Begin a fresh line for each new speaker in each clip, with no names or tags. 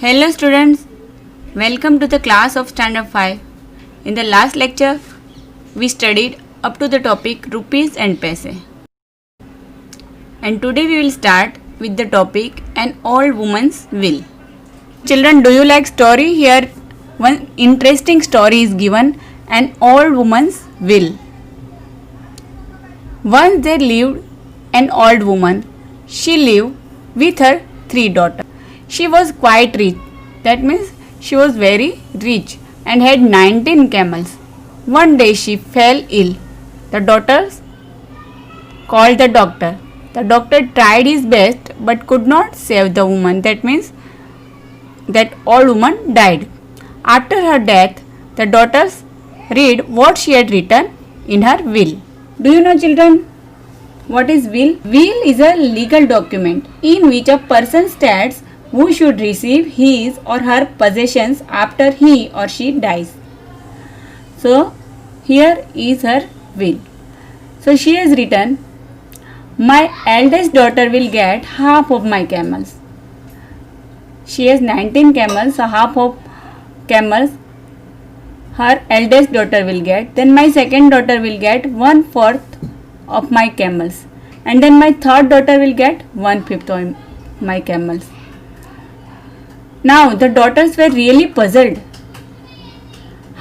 Hello students, welcome to the class of Standard 5. In the last lecture, we studied up to the topic rupees and paise. And today we will start with the topic an old woman's will. Children, do you like story? Here one interesting story is given, an old woman's will. Once there lived an old woman. She lived with her 3 daughters. She was quite rich, that means she was very rich and had 19 camels. One day she fell ill. The daughters called the doctor. The doctor tried his best but could not save the woman. That means that old woman died. After her death, the daughters read what she had written in her will. Do you know, children, what is will? Will is a legal document in which a person states who should receive his or her possessions after he or she dies. So, here is her will. So, she has written, my eldest daughter will get half of my camels. She has 19 camels, so half of camels her eldest daughter will get. Then my second daughter will get 1/4 of my camels. And then my third daughter will get 1/5 of my camels. Now the daughters were really puzzled.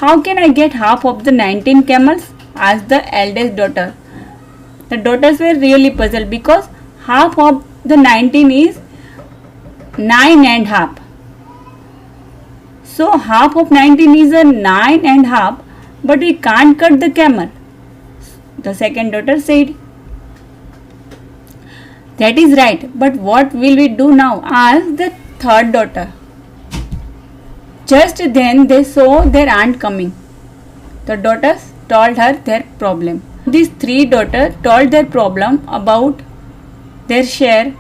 How can I get half of the 19 camels? Asked the eldest daughter. The daughters were really puzzled because half of the 19 is 9 and half. So half of 19 is a 9 and half, but we can't cut the camel. The second daughter said, that is right, but what will we do now? Asked the third daughter. Just then they saw their aunt coming. The daughters told her their problem. These 3 daughters told their problem about their share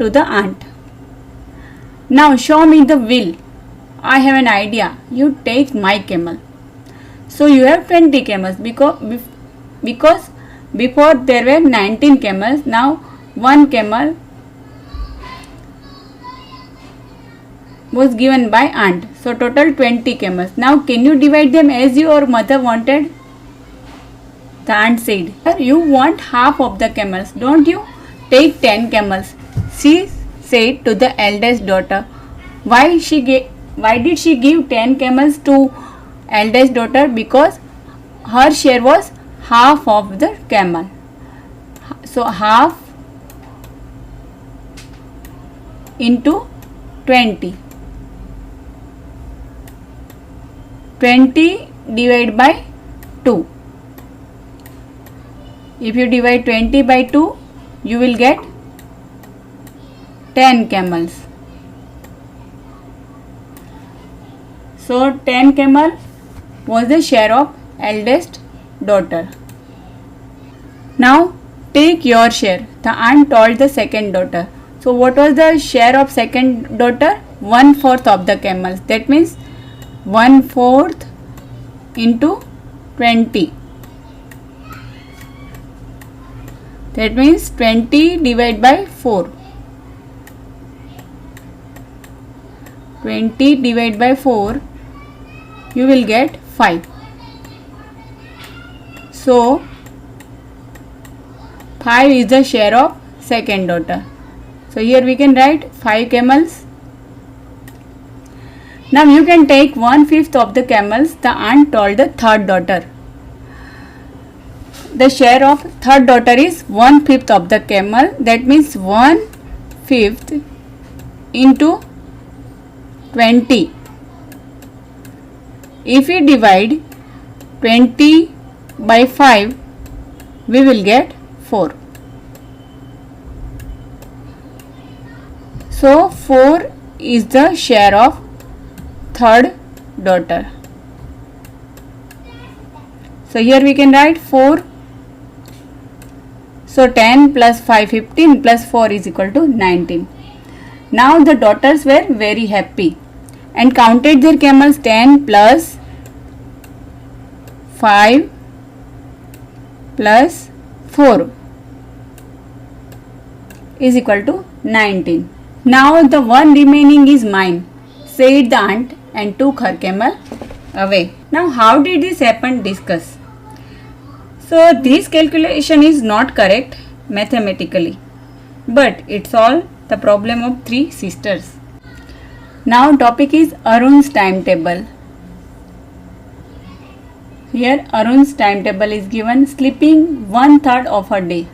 to the aunt. Now show me the will. I have an idea. You take my camel. So you have 20 camels because before there were 19 camels. Now one camel was given by aunt. So total 20 camels. Now can you divide them as your mother wanted? The aunt said, you want half of the camels, don't you? Take 10 camels. She said to the eldest daughter. Why did she give 10 camels to eldest daughter? Because her share was half of the camel. So half into 20. 20 divided by 2. If you divide 20 by 2, you will get 10 camels. So 10 camel was the share of eldest daughter. Now take your share. The aunt told the second daughter. So what was the share of second daughter? 1/4 of the camels. That means 1/4 into 20. That means 20 divided by 4. 20 divided by 4, you will get 5. So 5 is the share of second daughter. So here we can write 5 camels. Now you can take 1/5 of the camels, the aunt told the third daughter. The share of third daughter is 1/5 of the camel. That means 1/5 into 20. If we divide 20 by 5, we will get 4. So 4 is the share of third daughter. So here we can write 4. So 10 plus 5, 15 plus 4 is equal to 19. Now the daughters were very happy and counted their camels. 10 plus 5 plus 4 is equal to 19. Now the one remaining is mine, said the aunt and took her camel away. Now how did this happen? Discuss. So this calculation is not correct mathematically, but it's all the problem of three sisters. Now topic is Arun's timetable. Here Arun's timetable is given, sleeping 1/3 of a day.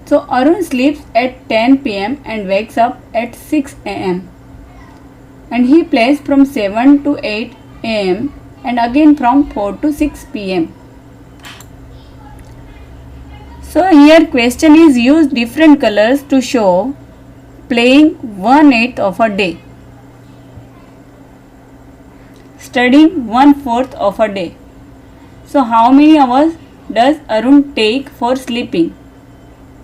So Arun sleeps at 10 pm and wakes up at 6 am. And he plays from 7 to 8 am and again from 4 to 6 pm. So here question is, use different colors to show playing 1/8 of a day, studying 1/4 of a day. So how many hours does Arun take for sleeping?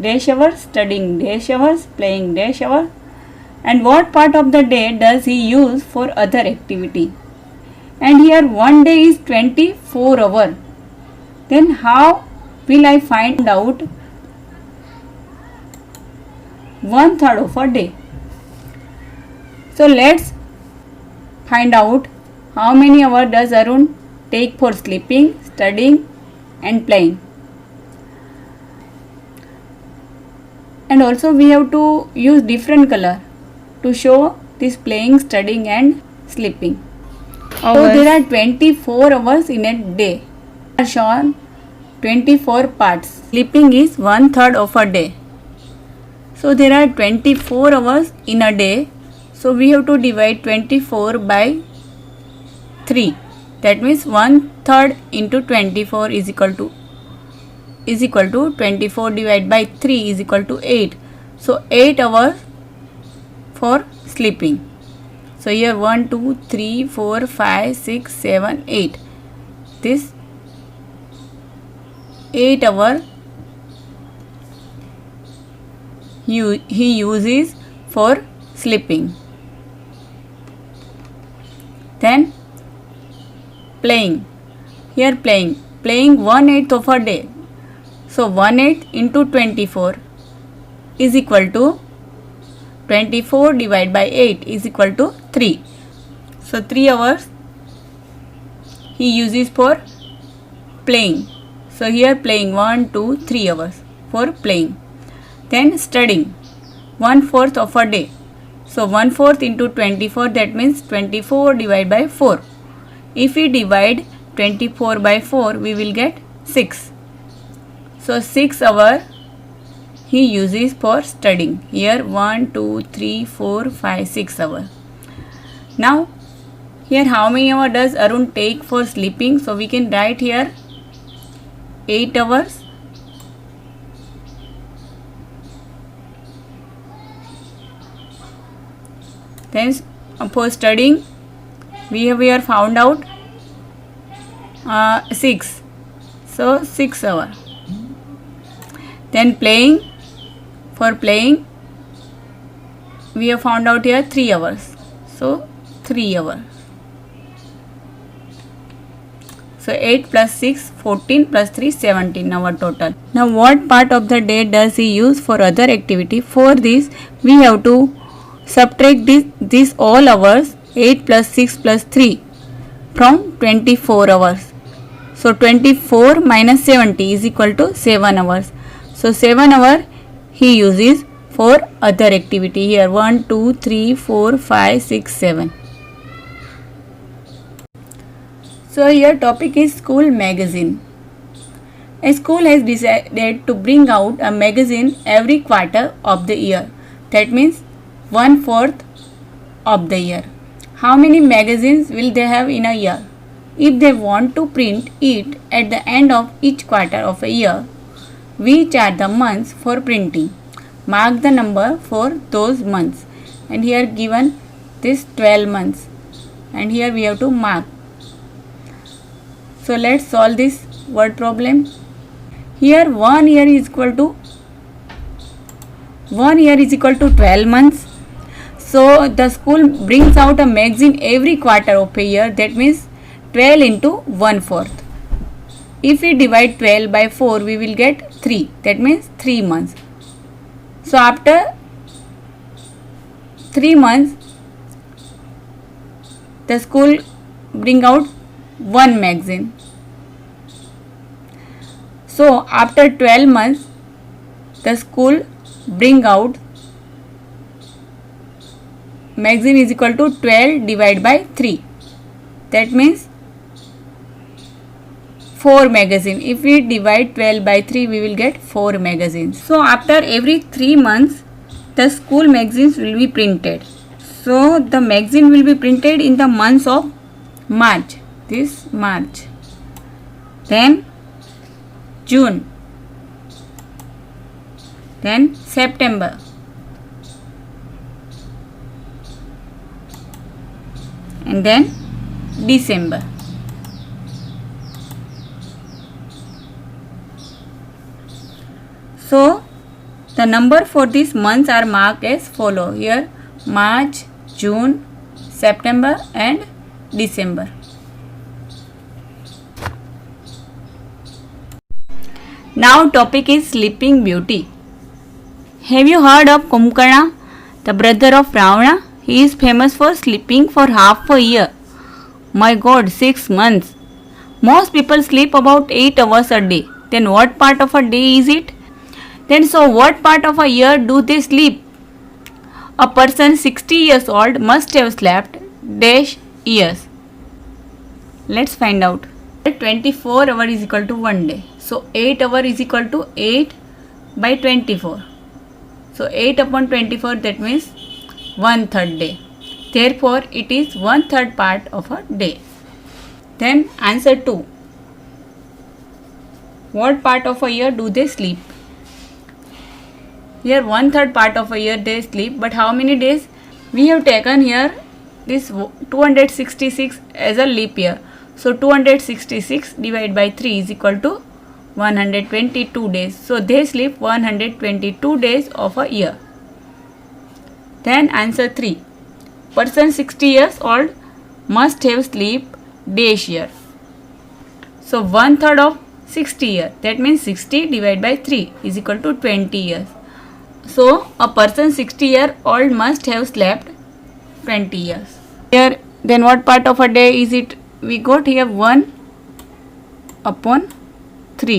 Dash hours, studying dash hours, playing dash hours. And what part of the day does he use for other activity? And here one day is 24 hours. Then how will I find out 1/3 of a day? So let's find out how many hours does Arun take for sleeping, studying and playing. And also we have to use different color to show this playing, studying and sleeping. So there are 24 hours in a day. Are shown 24 parts. Sleeping is 1/3 of a day. So there are 24 hours in a day. So we have to divide 24 by 3. That means 1/3 into 24 is equal to 24 divided by 3 is equal to 8. So 8 hours for sleeping. So here 1, 2, 3, 4, 5, 6, 7, 8. This 8 hours he uses for sleeping. Then playing. Here playing 1/8 of a day. So 1/8 into 24 is equal to 24 divided by 8 is equal to 3. So 3 hours he uses for playing. So here playing 1, 2, 3 hours for playing. Then studying 1/4 of a day. So 1/4 into 24, that means 24 divided by 4. If we divide 24 by 4, we will get 6. So 6 hours he uses for studying. Here 1, 2, 3, 4, 5, 6 hours. Now here how many hours does Arun take for sleeping? So we can write here 8 hours. Then for studying we have found out 6. So 6 hours. Then playing, for playing we have found out here 3 hours. So 3 hours. So 8 plus 6, 14 plus 3, 17 hour total. Now what part of the day does he use for other activity? For this we have to subtract this all hours, 8 plus 6 plus 3 from 24 hours. So 24 minus 70 is equal to 7 hours. So 7 hours he uses for other activity. Here 1, 2, 3, 4, 5, 6, 7. So here topic is school magazine. A school has decided to bring out a magazine every quarter of the year. That means 1/4 of the year. How many magazines will they have in a year? If they want to print it at the end of each quarter of a year, which are the months for printing? Mark the number for those months. And here given this 12 months. And here we have to mark. So let's solve this word problem. Here 1 year is equal to 12 months. So the school brings out a magazine every quarter of a year. That means 12 into 1/4. If we divide 12 by 4, we will get 3. That means 3 months. So after 3 months, the school bring out one magazine. So after 12 months, the school bring out magazine is equal to 12 divided by 3. That means 4 magazine. If we divide 12 by 3, we will get 4 magazines. So after every 3 months, the school magazines will be printed. So the magazine will be printed in the months of March. This March. Then June. Then September. And then December. So the number for these months are marked as follow. Here March, June, September and December. Now topic is Sleeping Beauty. Have you heard of Kumbhakarna, the brother of Ravana? He is famous for sleeping for half a year. My God, 6 months. Most people sleep about 8 hours a day. Then what part of a day is it? Then so what part of a year do they sleep? A person 60 years old must have slept dash years. Let's find out. 24 hours is equal to 1 day. So 8 hours is equal to 8 by 24. So 8 upon 24, that means 1/3 day. Therefore it is 1/3 part of a day. Then answer 2. What part of a year do they sleep? Here 1/3 part of a year they sleep, but how many days? We have taken here this 266 as a leap year. So 266 divided by 3 is equal to 122 days. So they sleep 122 days of a year. Then answer 3. Person 60 years old must have sleep dash year. So 1/3 of 60 year. That means 60 divided by 3 is equal to 20 years. So a person 60 year old must have slept 20 years. Here then what part of a day is it? We got here 1 upon 3.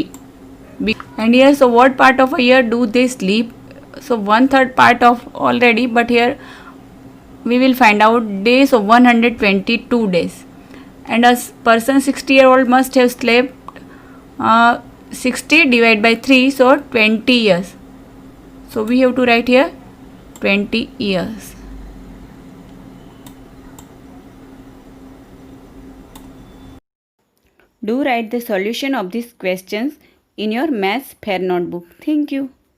And here so what part of a year do they sleep? So 1/3 part of already, but here we will find out days of 122 days. And a person 60 year old must have slept 60 divided by 3, so 20 years. So we have to write here 20 years. Do write the solution of these questions in your maths fair notebook. Thank you.